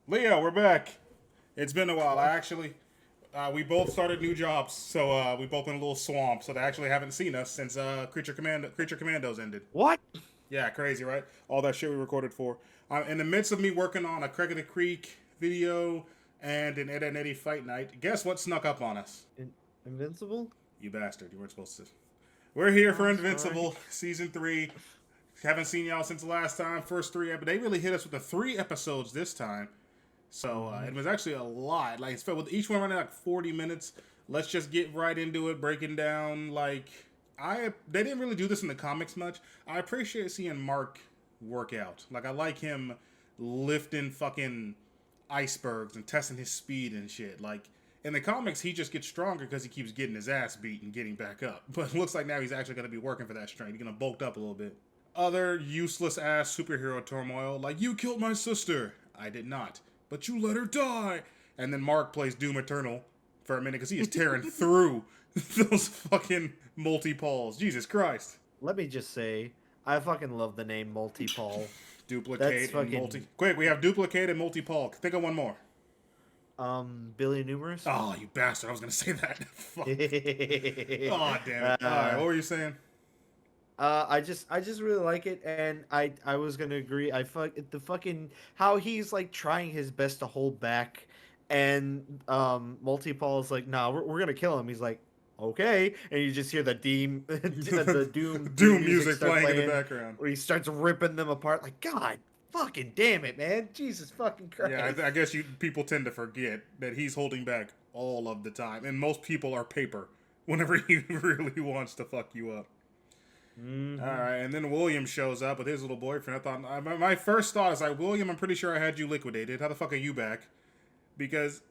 Leo, we're back. It's been a while. We both started new jobs, so we both in a little swamp. So they actually haven't seen us since Creature Commandos ended. What? Yeah, crazy, right? All that shit we recorded for. In the midst of me working on a Craig of the Creek video and an Ed and Eddie fight night, guess what snuck up on us? In- Invincible? You bastard! You weren't supposed to. We're here for Oh, sorry. Invincible season 3. Haven't seen y'all since the last time. First three, but they really hit us with the 3 episodes this time. So it was actually a lot. Like it's felt with each one running like 40 minutes. Let's just get right into it, breaking down. They didn't really do this in the comics much. I appreciate seeing Mark work out. Like I like him lifting fucking icebergs and testing his speed and shit. Like in the comics, he just gets stronger because he keeps getting his ass beat and getting back up. But it looks like now he's actually going to be working for that strength. He's going to bulk up a little bit. Other useless ass superhero turmoil, like you killed my sister. I did not, but you let her die. And then Mark plays Doom Eternal for a minute because he is tearing through those fucking multi-poles. Jesus Christ. Let me just say, I fucking love the name Multi-Paul. Duplicate and multi. Quick, we have duplicate and multi-pole. Think of one more. Billy Numerous? Oh, you bastard. I was going to say that. Fuck. Oh, damn it. All right, what were you saying? I just really like it, and I was gonna agree. The fucking how he's like trying his best to hold back, and Multi-Paul is like, nah, we're gonna kill him. He's like, okay, and you just hear the the Doom music start playing in the background. where he starts ripping them apart. Like, God, fucking damn it, man, Jesus fucking Christ. Yeah, I guess people tend to forget that he's holding back all of the time, and most people are paper whenever he really wants to fuck you up. Mm-hmm. All right, and then William shows up with his little boyfriend. I thought my first thought is like, William, I'm pretty sure I had you liquidated. How the fuck are you back? Because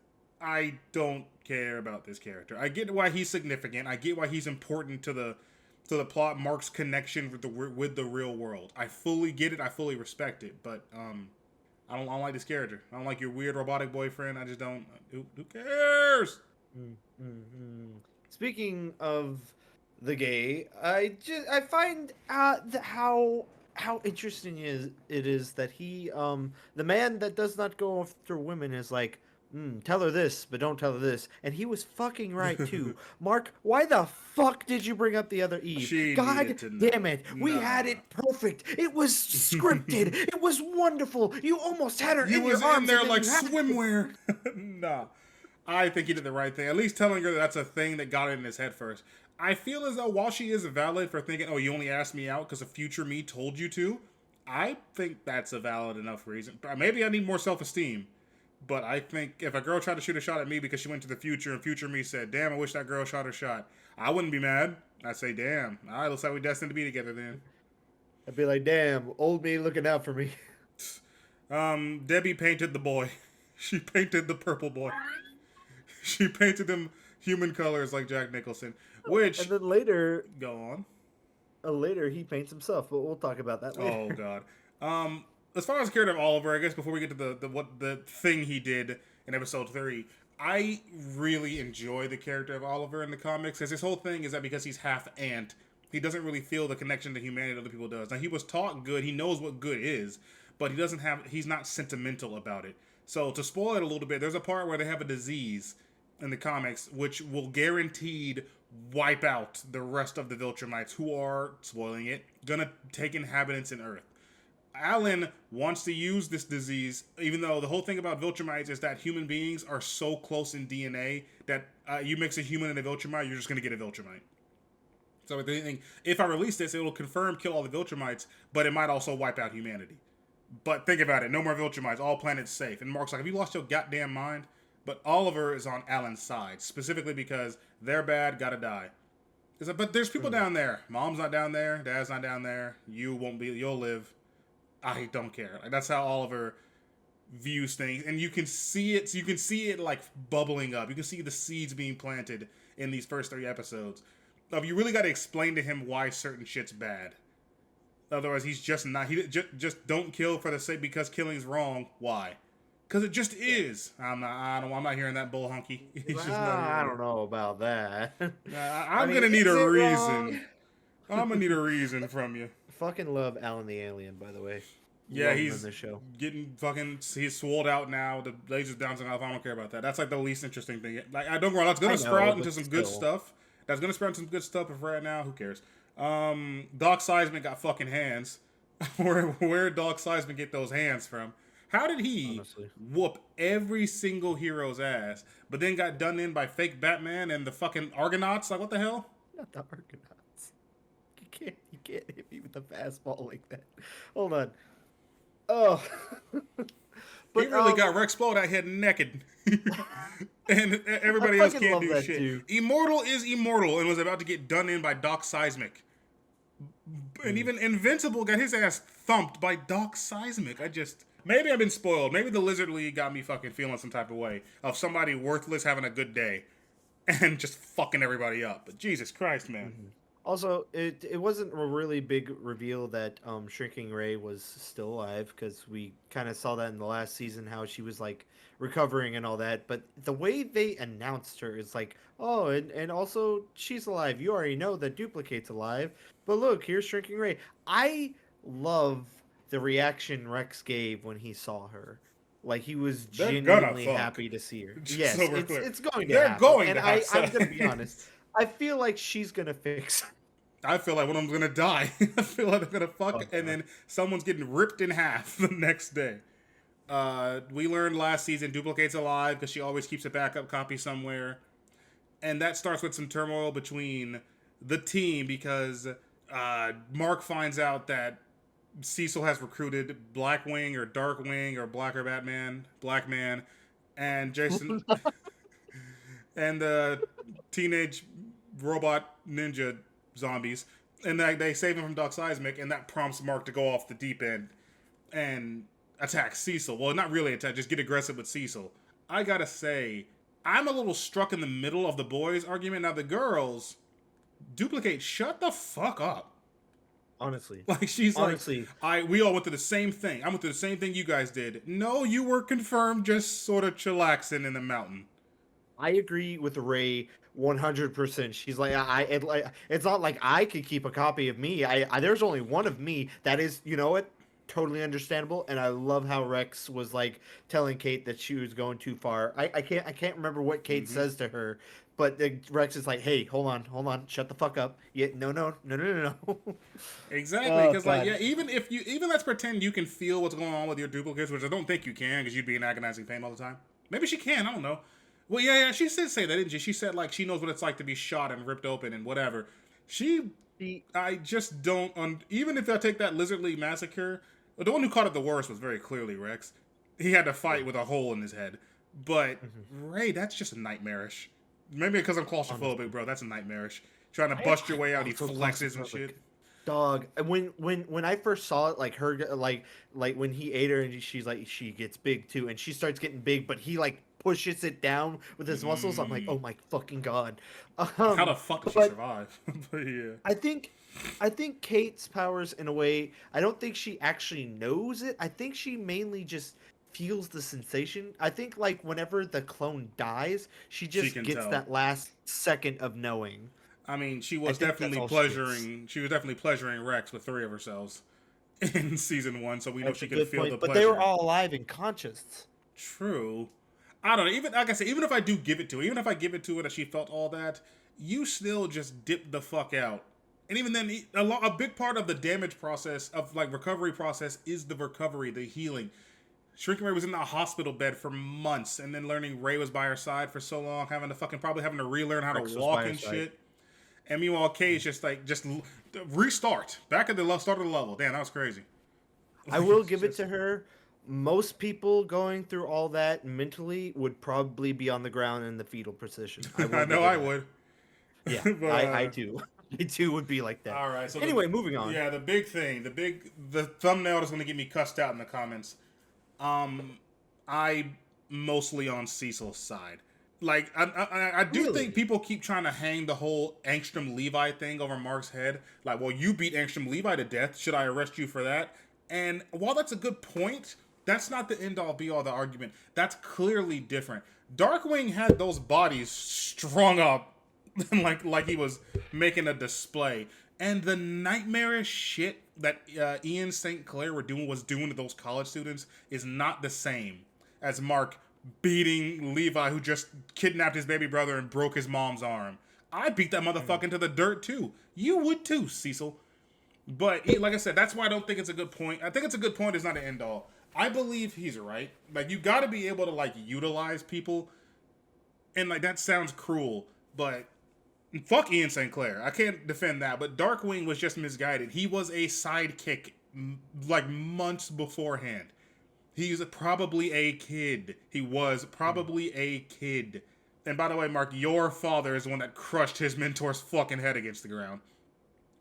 I don't care about this character. I get why he's significant. I get why he's important to the plot. Mark's connection with the real world. I fully get it. I fully respect it. But I don't like this character. I don't like your weird robotic boyfriend. I just don't. Who cares? Mm-hmm. Speaking of the gay, I find how interesting it is that he the man that does not go after women is like, tell her this but don't tell her this, and he was fucking right too. Mark, why the fuck did you bring up the other Eve? She God needed to know. damn it, we had it perfect. It was scripted. It was wonderful. You almost had her You in was your arms in there and then like you had swimwear. Nah. I think he did the right thing. At least telling her that's a thing that got it in his head first. I feel as though while she is valid for thinking, oh, you only asked me out because a future me told you to, I think that's a valid enough reason. Maybe I need more self-esteem. But I think if a girl tried to shoot a shot at me because she went to the future and future me said, damn, I wish that girl shot her shot, I wouldn't be mad. I'd say, damn, all right, looks like we're destined to be together then. I'd be like, damn, old me looking out for me. Debbie painted the boy. She painted the purple boy. She painted him human colors like Jack Nicholson. Which And then later, go on. later he paints himself, but we'll talk about that Oh later. God. As far as character of Oliver, I guess before we get to the thing he did in episode 3, I really enjoy the character of Oliver in the comics. Because his whole thing is that because he's half ant, he doesn't really feel the connection to humanity that other people does. Now he was taught good, he knows what good is, but he's not sentimental about it. So to spoil it a little bit, there's a part where they have a disease in the comics which will guaranteed wipe out the rest of the Viltrumites who are, spoiling it, gonna take inhabitants in Earth. Alan wants to use this disease, even though the whole thing about Viltrumites is that human beings are so close in DNA that you mix a human and a Viltrumite, you're just going to get a Viltrumite. So if I release this, it will confirm kill all the Viltrumites, but it might also wipe out humanity. But think about it, no more Viltrumites, all planets safe. And Mark's like, have you lost your goddamn mind? But Oliver is on Alan's side, specifically because they're bad, gotta die. But there's people down there. Mom's not down there, Dad's not down there, you'll live. I don't care. Like, that's how Oliver views things, and you can see it. So you can see it like bubbling up. You can see the seeds being planted in these first 3 episodes. You really got to explain to him why certain shit's bad. Otherwise, he's just not. He just don't kill for the sake because killing's wrong. Why? Because it just is. I'm not hearing that bull hunky. He's just not I hearing don't know about that. I'm gonna need a reason. I'm gonna need a reason from you. Fucking love Alan the Alien, by the way. Yeah, Love him in he's the show. getting fucking. He's swolled out now. The laser's bouncing off. I don't care about that. That's like the least interesting thing. Like, I don't get wrong. That's gonna I know, sprout into but some good still. stuff. That's gonna sprout into some good stuff. But for right now, who cares? Doc Seismic got fucking hands. Where did Doc Seismic get those hands from? How did he Honestly. whoop every single hero's ass, but then got done in by fake Batman and the fucking Argonauts? Like, what the hell? Not the Argonauts. You can't hit me with a fastball like that. Hold on. Oh. He But really got Rex Splode out here naked. And everybody else fucking can't love do that shit. too. Immortal is immortal and was about to get done in by Doc Seismic. And even Invincible got his ass thumped by Doc Seismic. Maybe I've been spoiled. Maybe the Lizard League got me fucking feeling some type of way of somebody worthless having a good day and just fucking everybody up. But Jesus Christ, man. Also, it wasn't a really big reveal that Shrinking Ray was still alive, because we kind of saw that in the last season, how she was like recovering and all that. But the way they announced her is like, oh, and also she's alive. You already know that Duplicate's alive. But look, here's Shrinking Ray. I love the reaction Rex gave when he saw her. Like, he was They're gonna genuinely fuck. happy to see her. Just Yes, so we're clear. it's going to They're happen. going and to have I'm going to be sex. honest. I feel like she's going to fix it. I feel like one of them's gonna die. I feel like they're gonna fuck, Oh, and then someone's getting ripped in half the next day. We learned last season Duplicate's alive because she always keeps a backup copy somewhere. And that starts with some turmoil between the team because Mark finds out that Cecil has recruited Blackwing or Darkwing or Blacker Batman, Black Man, and Jason and the teenage robot ninja zombies. And they save him from Doc Seismic, and that prompts Mark to go off the deep end and attack Cecil. Well, not really attack, just get aggressive with Cecil. I gotta say, I'm a little struck in the middle of the boys' argument. Now, the girls, Duplicate, shut the fuck up. Honestly. Like, she's Honestly. like, we all went through the same thing. I went through the same thing you guys did. No, you were confirmed just sort of chillaxing in the mountain. I agree with Ray 100%. She's like, it's not like I could keep a copy of me. There's only one of me. That is, you know what? Totally understandable. And I love how Rex was like telling Kate that she was going too far. I can't remember what Kate says to her, but Rex is like, hey, hold on, shut the fuck up. Yeah, no. Exactly, because like, yeah, even let's pretend you can feel what's going on with your duplicates, which I don't think you can, because you'd be in agonizing pain all the time. Maybe she can. I don't know. Well, yeah, she did say that, didn't she? She said like she knows what it's like to be shot and ripped open and whatever. I just don't. Even if I take that Lizard League massacre, the one who caught it the worst was very clearly Rex. He had to fight with a hole in his head. But Ray, that's just nightmarish. Maybe because I'm claustrophobic, bro. That's nightmarish. Trying to bust your way out, he flexes and shit. Dog, when I first saw it, like her, like when he ate her and she's like, she gets big too, and she starts getting big, but he like pushes it down with his muscles. I'm like, oh my fucking god. How the fuck did she survive? But yeah, I think Kate's powers, in a way, I don't think she actually knows it. I think she mainly just feels the sensation. I think like whenever the clone dies, she just gets tell. that last second of knowing. I mean, she was definitely pleasuring. She was definitely pleasuring Rex with 3 of herself in season 1, so we know she could feel the pleasure. But they were all alive and conscious. True. I don't know. Even like I said, even if I do give it to her, even if I give it to her that she felt all that, you still just dip the fuck out. And even then, a big part of the damage process of like recovery process is the recovery, the healing. Shrinking Ray was in the hospital bed for months, and then learning Ray was by her side for so long, probably having to relearn how to walk and shit. And meanwhile, Kay's just restart back at the start of the level. Damn, that was crazy. I will give it to her. Most people going through all that mentally would probably be on the ground in the fetal position. I know I would. Yeah, but, I do. I too would be like that. All right. So anyway, moving on. Yeah, the big thing, the thumbnail is going to get me cussed out in the comments. I mostly on Cecil's side. Like, I do think people keep trying to hang the whole Angstrom Levi thing over Mark's head. Like, well, you beat Angstrom Levi to death. Should I arrest you for that? And while that's a good point, that's not the end-all, be-all the argument. That's clearly different. Darkwing had those bodies strung up like he was making a display. And the nightmarish shit that Ian St. Clair was doing to those college students is not the same as Mark beating Levi, who just kidnapped his baby brother and broke his mom's arm. I beat that motherfucker into the dirt too. You would too, Cecil. But like I said, that's why I don't think it's a good point. I think it's a good point. It's not an end all. I believe he's right. Like, you got to be able to like utilize people, and like that sounds cruel, but fuck Ian St. Clair. I can't defend that. But Darkwing was just misguided. He was a sidekick like months beforehand. He's probably a kid. He was probably a kid. And by the way, Mark, your father is the one that crushed his mentor's fucking head against the ground.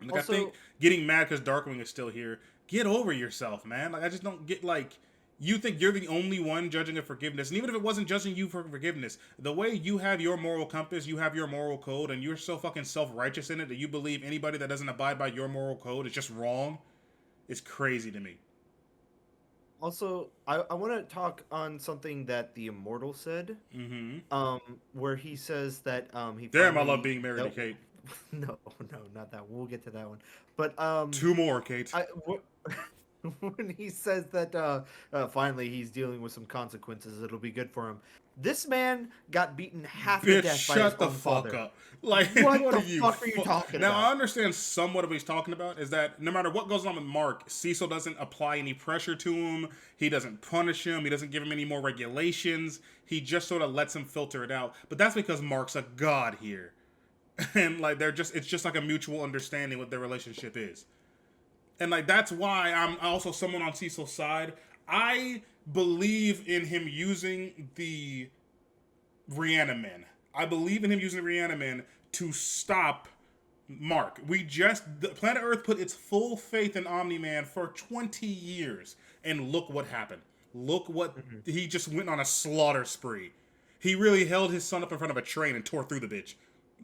Like, also, I think getting mad because Darkwing is still here, get over yourself, man. Like, I just don't get, like, you think you're the only one judging of forgiveness. And even if it wasn't judging you for forgiveness, the way you have your moral compass, you have your moral code, and you're so fucking self-righteous in it that you believe anybody that doesn't abide by your moral code is just wrong, is crazy to me. Also, I want to talk on something that the Immortal said, where he says that he Damn, I love being married to Kate. No, not that. We'll get to that one. But two more, Kate. When he says that finally he's dealing with some consequences, it'll be good for him. This man got beaten half to death by his own father. Shut the fuck up. Like, what the fuck are you talking about? Now, I understand somewhat of what he's talking about is that no matter what goes on with Mark, Cecil doesn't apply any pressure to him. He doesn't punish him. He doesn't give him any more regulations. He just sort of lets him filter it out. But that's because Mark's a god here. And, like, it's just like a mutual understanding what their relationship is. And, like, that's why I'm also someone on Cecil's side. I believe in him using the Reanimen. I believe in him using the Reanimen to stop Mark. Planet Earth put its full faith in Omni-Man for 20 years. And look what happened. Look what, he just went on a slaughter spree. He really held his son up in front of a train and tore through the bitch.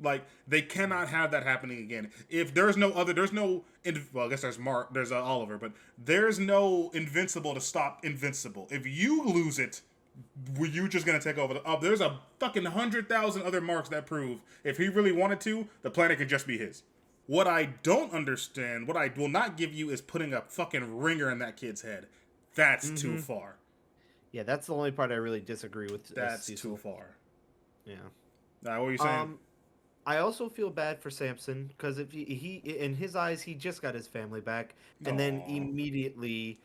Like, they cannot have that happening again. If there's no other, well, I guess there's Oliver, but there's no Invincible to stop Invincible. If you lose it, were you just going to take over? There's a fucking 100,000 other Marks that prove if he really wanted to, the planet can just be his. What I don't understand, what I will not give you is putting a fucking ringer in that kid's head. That's too far. Yeah, that's the only part I really disagree with. That's too far. Yeah. What were you saying? I also feel bad for Samson because if he in his eyes he just got his family back, and then immediately,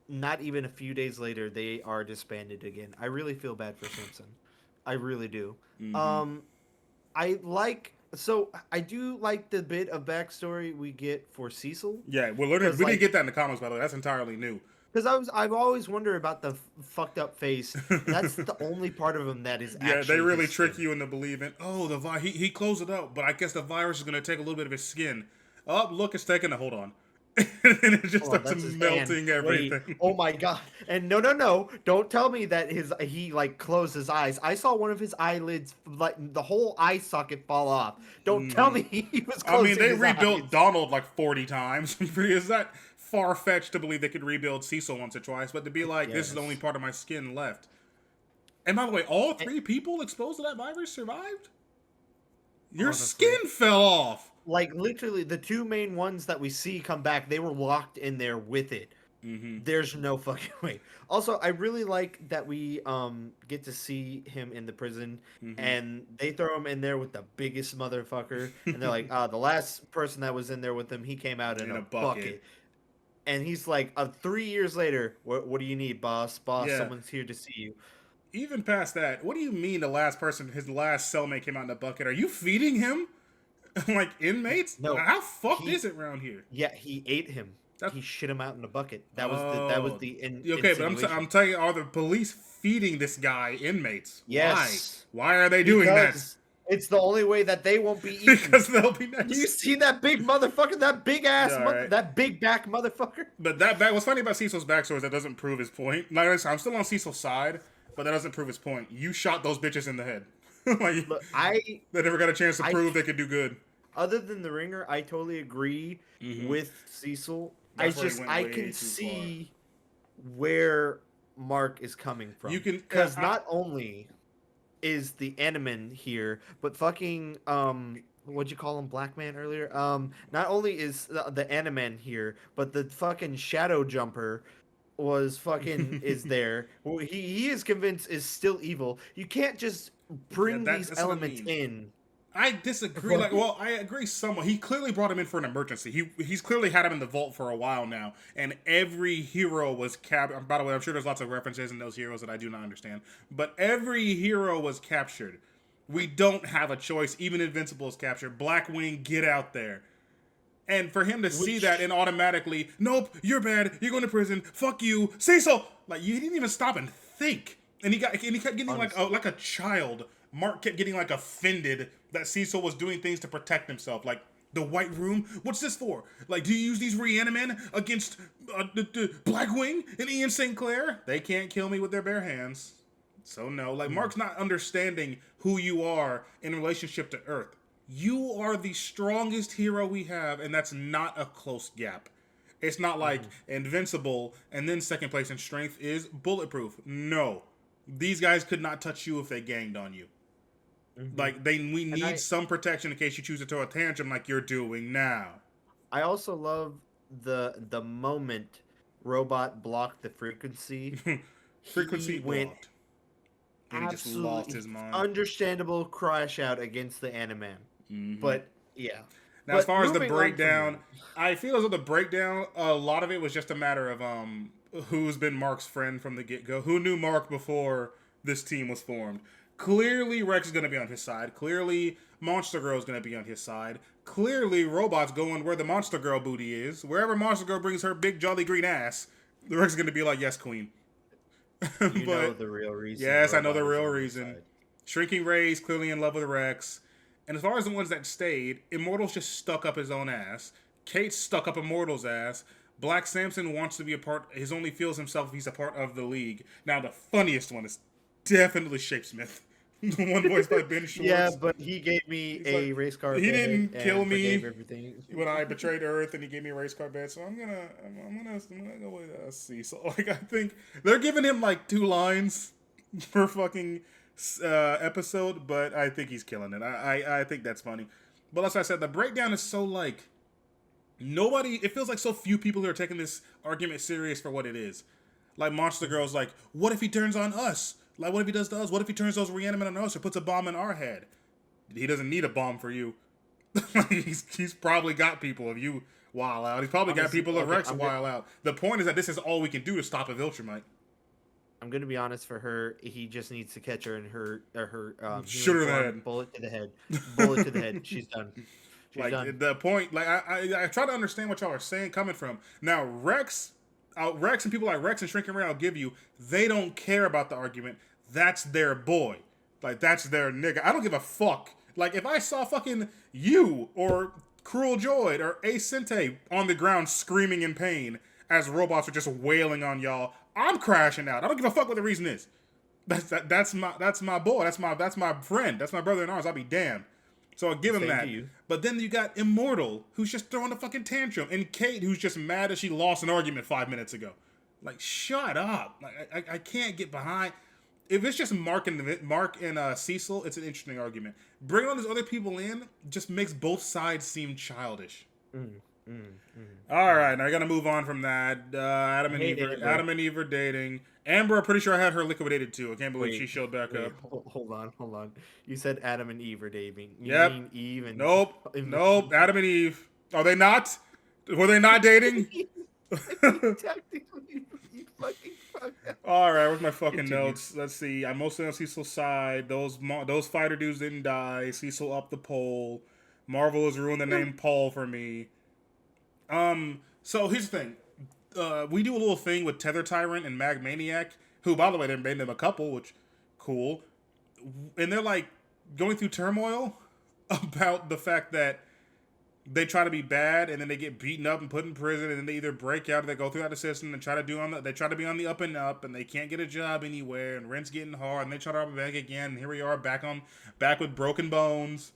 not even a few days later, they are disbanded again. I really feel bad for Samson. I really do. I do like the bit of backstory we get for Cecil. Yeah, well, we didn't get that in the comics, by the way. That's entirely new. Because I've always wondered about the fucked up face. That's the only part of him that is actually. Yeah, they really trick you into believing. Oh, he closed it up, but I guess the virus is going to take a little bit of his skin. Oh, look, it's taking a hold on. And it just starts melting everything. Wait, oh my god! And no! Don't tell me that he like closed his eyes. I saw one of his eyelids, like the whole eye socket, fall off. Don't tell me he was closing his eyes. They rebuilt Donald like 40 times. Is that far-fetched to believe they could rebuild Cecil once or twice? But to be like, this is the only part of my skin left. And by the way, all 3 people exposed to that virus survived? Your skin fell off. Like, literally, the 2 main ones that we see come back, they were locked in there with it. There's no fucking way. Also, I really like that we get to see him in the prison, and they throw him in there with the biggest motherfucker, and they're like, the last person that was in there with him, he came out in a bucket. And he's like, 3 years later, what do you need, boss? Yeah. Someone's here to see you. Even past that, what do you mean his last cellmate came out in a bucket? Are you feeding him? Like inmates? No. How fucked is it around here? Yeah, he ate him. He shit him out in a bucket. That was the okay, but I'm telling you, are the police feeding this guy inmates? Yes. Why are they doing that? It's the only way that they won't be eaten. Because they'll be next. You see that big motherfucker? That big ass that big back motherfucker? But what's funny about Cecil's backstory is that doesn't prove his point. Like I said, I'm still on Cecil's side, but that doesn't prove his point. You shot those bitches in the head. Like, they never got a chance to prove they could do good. Other than the ringer, I totally agree with Cecil. I can see where Mark is coming from. Because not only is the Animan here, but fucking what'd you call him, Black Man earlier? Not only is the Animan here, but the fucking Shadow Jumper was fucking is there. Who he is convinced is still evil. You can't just Yeah, bring these that's what I elements mean. in. I disagree. Fuck. Like, well, I agree somewhat. He clearly brought him in for an emergency. He's clearly had him in the vault for a while now, and every hero was captured. By the way, I'm sure there's lots of references in those heroes that I do not understand, but every hero was captured. We don't have a choice. Even Invincible is captured. Blackwing, get out there. And for him to see that Which and automatically, nope, you're bad. You're going to prison. Fuck you, Cecil. Like you didn't even stop and think. And he kept getting honestly, like a child. Mark kept getting like offended that Cecil was doing things to protect himself. Like the White Room. What's this for? Like, do you use these Reanimen against the Blackwing and Ian St. Clair? They can't kill me with their bare hands. So no, like Mark's not understanding who you are in relationship to Earth. You are the strongest hero we have, and that's not a close gap. It's not like Invincible and then second place in strength is Bulletproof. No. These guys could not touch you if they ganged on you. Like we and need some protection in case you choose to throw a tantrum like you're doing now. I also love the moment Robot blocked the frequency. Frequency He went blocked. And he just lost absolutely his mind. understandable crash out against the Animan. But yeah. Now, as But far as the moving on from breakdown, that, I feel as though the breakdown, a lot of it was just a matter of who's been Mark's friend from the get go, who knew Mark before this team was formed. Clearly, Rex is going to be on his side. Clearly, Monster Girl is going to be on his side. Clearly, Robot's going where the Monster Girl booty is. Wherever Monster Girl brings her big jolly green ass, the Rex is going to be like, yes, queen. you know the real reason. Yes, I know the Robot is real on his reason. side. Shrinking Ray's clearly in love with Rex. And as far as the ones that stayed, Immortal's just stuck up his own ass. Kate's stuck up Immortal's ass. Black Samson wants to be a part, he only feels himself if he's a part of the league. Now, the funniest one is definitely Shapesmith. The one voiced by Ben Schwartz. Yeah, but he gave me He's a like, race car. he bed didn't kill and me forgave everything. when I betrayed Earth, and he gave me a race car bet. So I'm gonna go with Cecil. Like I think they're giving him like 2 lines per fucking episode, but I think he's killing it. I think that's funny. But as I said, the breakdown is so like nobody. It feels like so few people who are taking this argument serious for what it is. Like Monster Girl's like, what if he turns on us? Like, what if he does to us? What if he turns those Reanimate on us or puts a bomb in our head? He doesn't need a bomb for you. he's probably got people if you while out. He's probably got people of Rex while out. The point is that this is all we can do to stop a Viltrumite. I'm gonna be honest. For her, he just needs to catch her in her Shoot her in the form, head. bullet to the head, bullet to the head. She's done. She's Like done. the point, like I try to understand what y'all are saying coming from. Now Rex and people like Rex and Shrinking Ray, I'll give you, they don't care about the argument. That's their boy. Like that's their nigga. I don't give a fuck. Like if I saw fucking you or Cruel Joy or Ace Sente on the ground screaming in pain as robots are just wailing on y'all, I'm crashing out. I don't give a fuck what the reason is. That's my boy. That's my friend. That's my brother in arms. I'll be damned. So I'll give him Same to that. you. But then you got Immortal, who's just throwing a fucking tantrum, and Kate, who's just mad that she lost an argument 5 minutes ago. Like, shut up. Like, I can't get behind. If it's just Mark and Cecil, it's an interesting argument. Bringing all these other people in just makes both sides seem childish. All right, now I gotta move on from that. Adam and Eve are dating. Amber, I'm pretty sure I had her liquidated too. I can't believe she showed back up. Hold on. You said Adam and Eve are dating. You Yep. mean Eve and Nope. Adam and Eve. Are they not? Were they not dating? Technically, you fucking fucked up. All right, where's my fucking Continue. notes? Let's see. I'm mostly on Cecil's side. Those fighter dudes didn't die. Cecil up the pole. Marvel has ruined the name Paul for me. So here's the thing. We do a little thing with Tether Tyrant and Mag Maniac, who, by the way, they made them a couple, which cool. And they're like going through turmoil about the fact that they try to be bad and then they get beaten up and put in prison and then they either break out or they go throughout the system and try to be on the up and up and they can't get a job anywhere and rent's getting hard and they try to rob a bank again and here we are back with broken bones,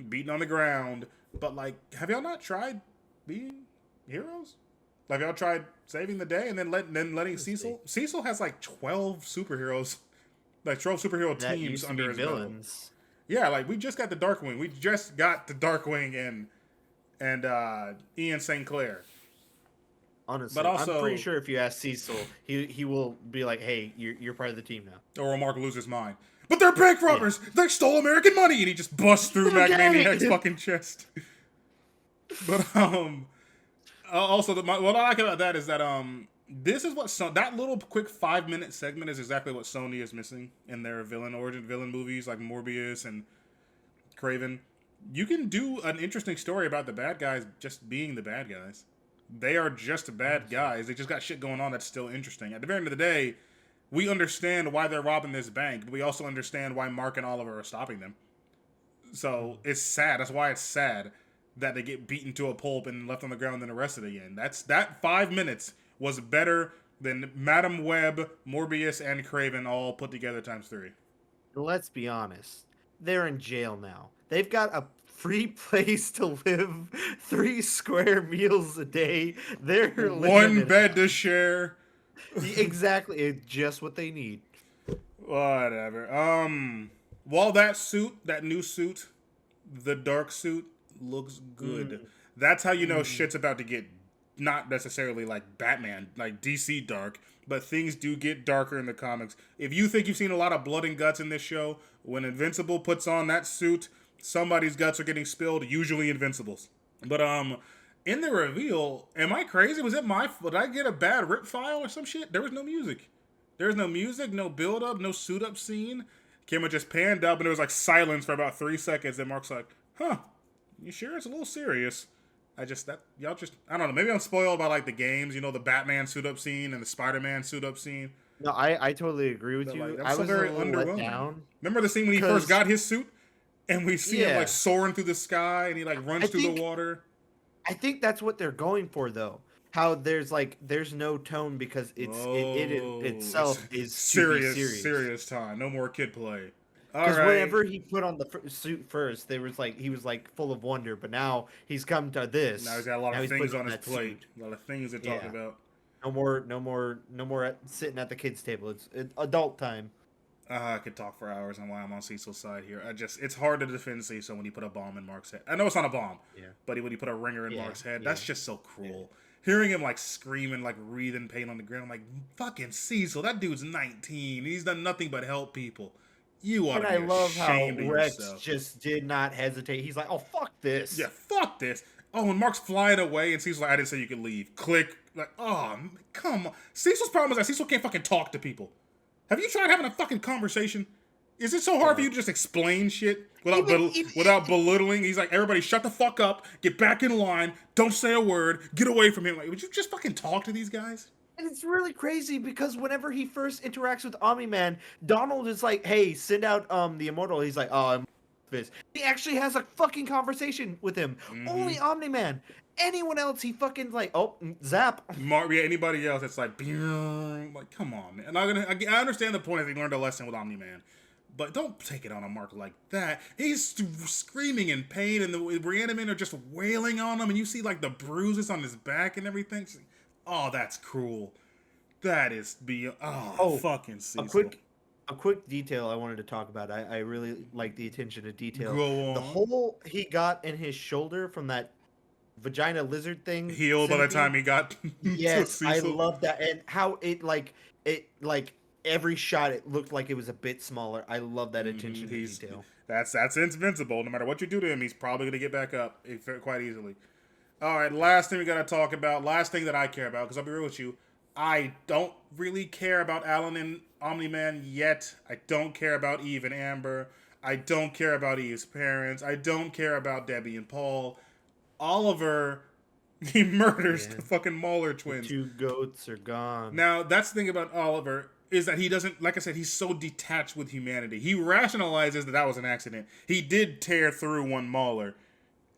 beaten on the ground. But like, have y'all not tried being heroes? Like y'all tried saving the day and then letting Cecil? Cecil has like 12 superheroes, like 12 superhero That teams used to under be his belt. villains. Yeah, like we just got the Darkwing. We just got the Darkwing and Ian St. Clair. But Honestly, I'm pretty also, sure if you ask Cecil, he will be like, "Hey, you're part of the team now." or Mark loses his mind. But they're bank Yeah. robbers. They stole American money, and he just busts through Magmaniac's fucking chest. But also what I like about that is that this is what that little quick 5-minute segment is exactly what Sony is missing in their villain movies like Morbius and Craven. You can do an interesting story about the bad guys just being the bad guys. They are just bad guys. They just got shit going on that's still interesting. At the very end of the day, we understand why they're robbing this bank, but we also understand why Mark and Oliver are stopping them. So it's sad. That's why it's sad that they get beaten to a pulp and left on the ground and then arrested again. That 5 minutes was better than Madam Web, Morbius, and Craven all put together times 3. Let's be honest. They're in jail now. They've got a free place to live, 3 square meals a day. They're One bed to share. Exactly. It's just what they need. Whatever. While that new suit, the dark suit, looks good. That's how you know shit's about to get not necessarily like Batman, like DC dark, but things do get darker in the comics. If you think you've seen a lot of blood and guts in this show, when Invincible puts on that suit, somebody's guts are getting spilled, usually Invincible's. But in the reveal, am I crazy? Did I get a bad rip file or some shit? There was no music. There's no music, no build up, no suit up scene. Camera just panned up and there was like silence for about 3 seconds. And Mark's like, "Huh, you sure it's a little serious?" I don't know. Maybe I'm spoiled by like the games, the Batman suit up scene and the Spider-Man suit up scene. No, I totally agree with you. That I was very a little let underwhelming. down. Remember the scene when he first got his suit and we see him like soaring through the sky and he like runs through the water? I think that's what they're going for though. How there's no tone because it itself is serious time. No more kid play. Because whenever he put on the suit first, he was like full of wonder, but now he's come to this. Now he's got a lot of things on his plate. A lot of things to talk about. No more sitting at the kids' table. It's adult time. I could talk for hours on why I'm on Cecil's side here. It's hard to defend Cecil when he put a bomb in Mark's head. I know it's not a bomb, but when he put a ringer in Mark's head, that's just so cruel. Yeah. Hearing him like screaming, like breathing pain on the ground, I'm like, fucking Cecil, that dude's 19. He's done nothing but help people. You ought to be ashamed of Rex yourself. Just did not hesitate. He's like, oh, fuck this. Yeah, fuck this. Oh, and Mark's flying away, and Cecil's like, I didn't say you could leave. Click. Like, oh, come on. Cecil's problem is that Cecil can't fucking talk to people. Have you tried having a fucking conversation? Is it so hard for you to just explain shit without belittling? He's like, everybody shut the fuck up, get back in line, don't say a word, get away from him. Like, would you just fucking talk to these guys? And it's really crazy because whenever he first interacts with Omni-Man, Donald is like, hey, send out the Immortal. He's like, oh, I'm this. He actually has a fucking conversation with him. Only Omni-Man. Anyone else, he fucking like, oh, zap. Anybody else, it's like, come on, man. And I understand the point is he learned a lesson with Omni-Man. But don't take it on a Mark like that. He's screaming in pain, and the Reanimen are just wailing on him, and you see like the bruises on his back and everything. Oh, that's cruel. That is fucking Cecil. A quick detail I wanted to talk about. I really like the attention to detail. Go on. The hole he got in his shoulder from that vagina lizard thing healed by the time he got yes, to I love that. And how it every shot it looked like it was a bit smaller. I love that attention to detail. That's Invincible. No matter what you do to him, he's probably going to get back up quite easily. All right, last thing we got to talk about. Last thing that I care about, because I'll be real with you, I don't really care about Alan and Omni-Man yet. I don't care about Eve and Amber. I don't care about Eve's parents. I don't care about Debbie and Paul. Oliver, he murders the fucking Mauler twins. The 2 goats are gone. Now, that's the thing about Oliver, is that he doesn't, like I said, he's so detached with humanity. He rationalizes that was an accident. He did tear through one Mauler,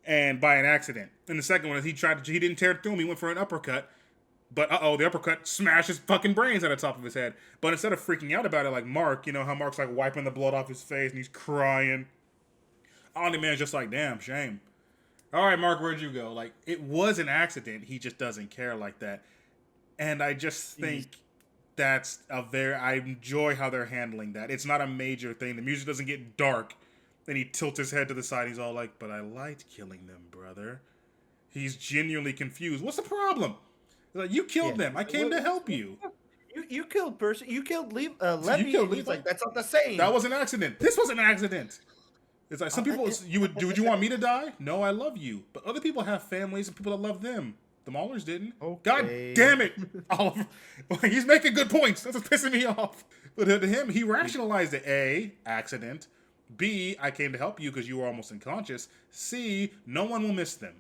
and by an accident. And the second one is he didn't tear through him, he went for an uppercut. But the uppercut smashed his fucking brains out of the top of his head. But instead of freaking out about it like Mark, how Mark's like wiping the blood off his face and he's crying. Omni-Man's just like, damn, shame. All right, Mark, where'd you go? Like, it was an accident. He just doesn't care like that. And I just think I enjoy how they're handling that. It's not a major thing. The music doesn't get dark Then he tilts his head to the side. He's all like, "But I liked killing them, brother." He's genuinely confused. What's the problem? He's like, you killed them. I came to help you. You killed person. You killed Levy. You killed and he's Levi? like, that's not the same. That was an accident. This was an accident. It's like some people. Would you want me to die? No, I love you. But other people have families and people that love them. The Maulers didn't. Okay. God damn it, Oliver. He's making good points. That's what's pissing me off. But to him, he rationalized it. A, accident. B, I came to help you because you were almost unconscious. C, no one will miss them.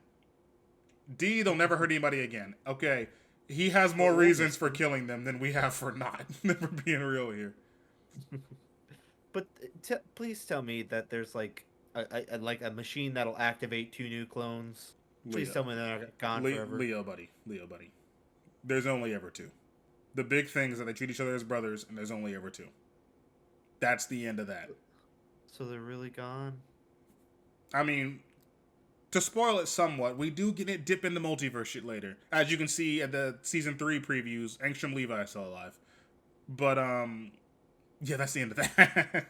D, they'll never hurt anybody again. Okay, he has more reasons for killing them than we have for not. Never being real here. But please tell me that there's like a machine that'll activate 2 new clones. Please tell me they're not gone forever. Leo, buddy. There's only ever 2. The big thing is that they treat each other as brothers, and there's only ever 2. That's the end of that. So they're really gone? I mean, to spoil it somewhat, we do get it dip into multiverse shit later. As you can see at the season 3 previews, Angstrom Levi is still alive. But, yeah, that's the end of that.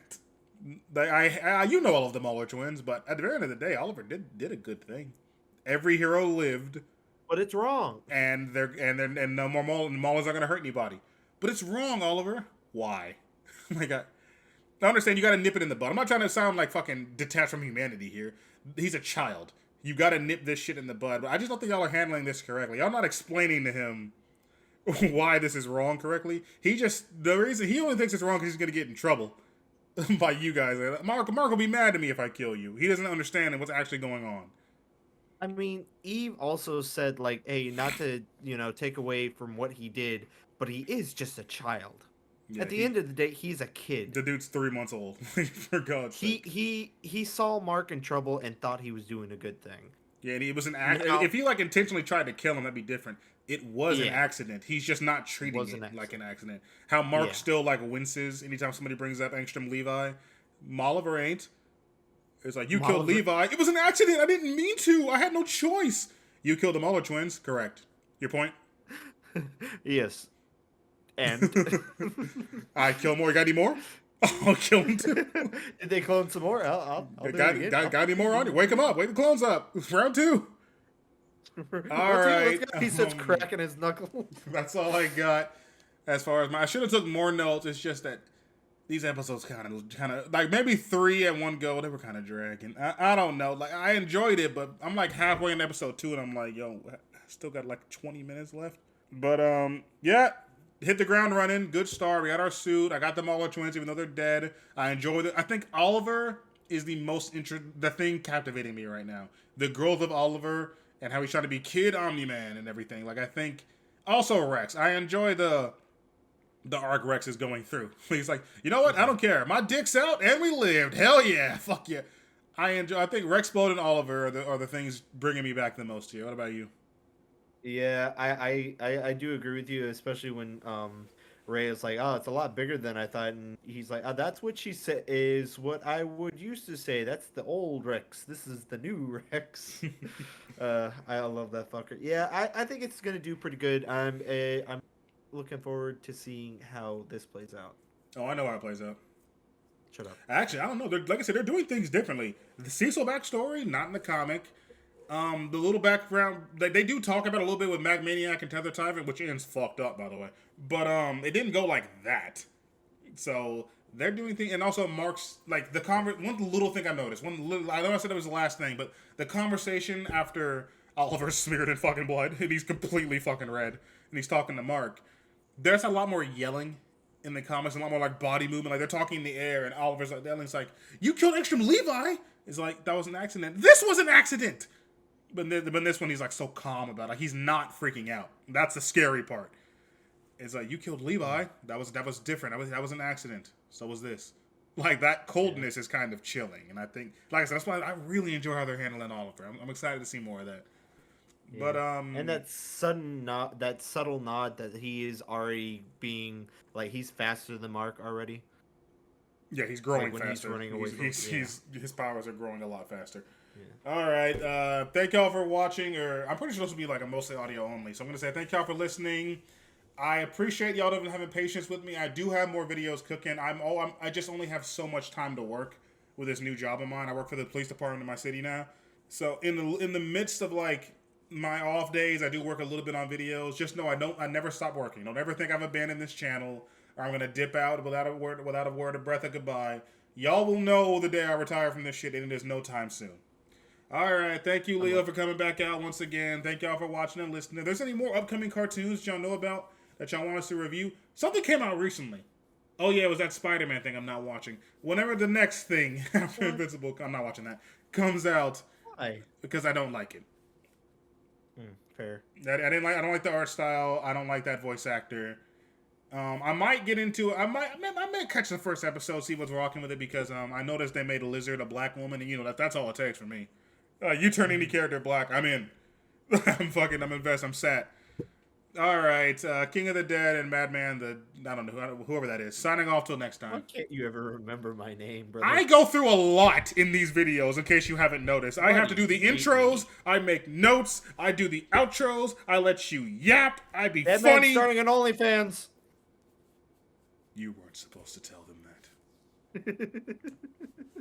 You know all of the Mauler twins, but at the very end of the day, Oliver did a good thing. Every hero lived, but it's wrong. And no more Maulers aren't gonna hurt anybody. But it's wrong, Oliver. Why? Like I understand you gotta nip it in the bud. I'm not trying to sound like fucking detached from humanity here. He's a child. You gotta nip this shit in the bud. But I just don't think y'all are handling this correctly. Y'all not explaining to him why this is wrong correctly. The reason he only thinks it's wrong because he's gonna get in trouble by you guys. Mark will be mad at me if I kill you. He doesn't understand what's actually going on. I mean, Eve also said, like, hey, not to, take away from what he did, but he is just a child. Yeah, At the end of the day, he's a kid. The dude's 3 months old, for God's sake. He saw Mark in trouble and thought he was doing a good thing. Yeah, and it was an accident. If he, intentionally tried to kill him, that'd be different. It was an accident. He's just not treating it like an accident. How Mark still, winces anytime somebody brings up Angstrom Levi. Oliver ain't. It's like, you killed Levi. It was an accident. I didn't mean to. I had no choice. You killed the Mauler twins. Correct. Your point? Yes. And? I kill more. You got any more? I'll kill them too. Did they clone some more? I'll do it again. Got any more on you? Wake them up. Wake the clones up. Round 2. All right. He starts cracking his knuckles. That's all I got. As far as I should have took more notes. It's just that these episodes kind of maybe 3 at one go. They were kind of dragging. I don't know. I enjoyed it, but I'm halfway in episode 2, and I'm like, yo, I still got 20 minutes left. But yeah, hit the ground running. Good start. We got our suit. I got the Mauler twins, even though they're dead. I enjoyed it. I think Oliver is the thing captivating me right now. The growth of Oliver and how he's trying to be Kid Omni-Man and everything. I think also Rex. I enjoy the arc Rex is going through. He's like, you know what? I don't care. My dick's out and we lived. Hell yeah. Fuck yeah. I think Rex Bode and Oliver are the things bringing me back the most here. What about you? Yeah, I do agree with you, especially when Ray is like, oh, it's a lot bigger than I thought. And he's like, oh, that's what she said is what I would used to say. That's the old Rex. This is the new Rex. I love that fucker. Yeah, I think it's going to do pretty good. I'm looking forward to seeing how this plays out. Oh, I know how it plays out. Shut up. Actually, I don't know. Like I said, they're doing things differently. The Cecil backstory, not in the comic. The little background, they do talk about it a little bit with Magmaniac and Tether Tyrant, which ends fucked up, by the way. But it didn't go like that. So they're doing things, and also Mark's one little thing I noticed. I know I said it was the last thing, but the conversation after Oliver's smeared in fucking blood and he's completely fucking red, and he's talking to Mark. There's a lot more yelling in the comics, a lot more body movement. They're talking in the air, and Oliver's yelling's like, "You killed Angstrom Levi." It's like, that was an accident. This was an accident. But this one, he's so calm about it. He's not freaking out. That's the scary part. It's like, you killed Levi. That was different. That was an accident. So was this. That coldness is kind of chilling. And I think, like I said, that's why I really enjoy how they're handling Oliver. I'm excited to see more of that. Yeah. But and that subtle nod that he is already being he's faster than Mark already. Yeah, he's growing faster. He's running away his powers are growing a lot faster. Yeah. All right. Thank y'all for watching. I'm pretty sure this will be a mostly audio only. So I'm gonna say thank y'all for listening. I appreciate y'all having patience with me. I do have more videos cooking. I just only have so much time to work with this new job of mine. I work for the police department in my city now. So in the midst of like my off days, I do work a little bit on videos. Just know I never stop working. Don't ever think I've abandoned this channel or I'm gonna dip out without a word of breath of goodbye. Y'all will know the day I retire from this shit, and it is no time soon. All right, thank you, Leo, for coming back out once again. Thank y'all for watching and listening. If there's any more upcoming cartoons y'all know about that y'all want us to review, something came out recently. Oh yeah, it was that Spider-Man thing I'm not watching. Whenever the next thing after Invincible, I'm not watching that, comes out. Why? Because I don't like it. Fair. I don't like the art style. I don't like that voice actor. I might get into. I might catch the first episode, see what's rocking with it, because I noticed they made a lizard a black woman, and that's all it takes for me. You turn any character black, I'm in. I'm invested. I'm sat. All right, King of the Dead and Madman, I don't know whoever that is. Signing off till next time. Why can't you ever remember my name, brother? I go through a lot in these videos, in case you haven't noticed. I have to do the intros, I make notes, I do the outros, I let you yap, I be that funny. Man's starting an OnlyFans. You weren't supposed to tell them that.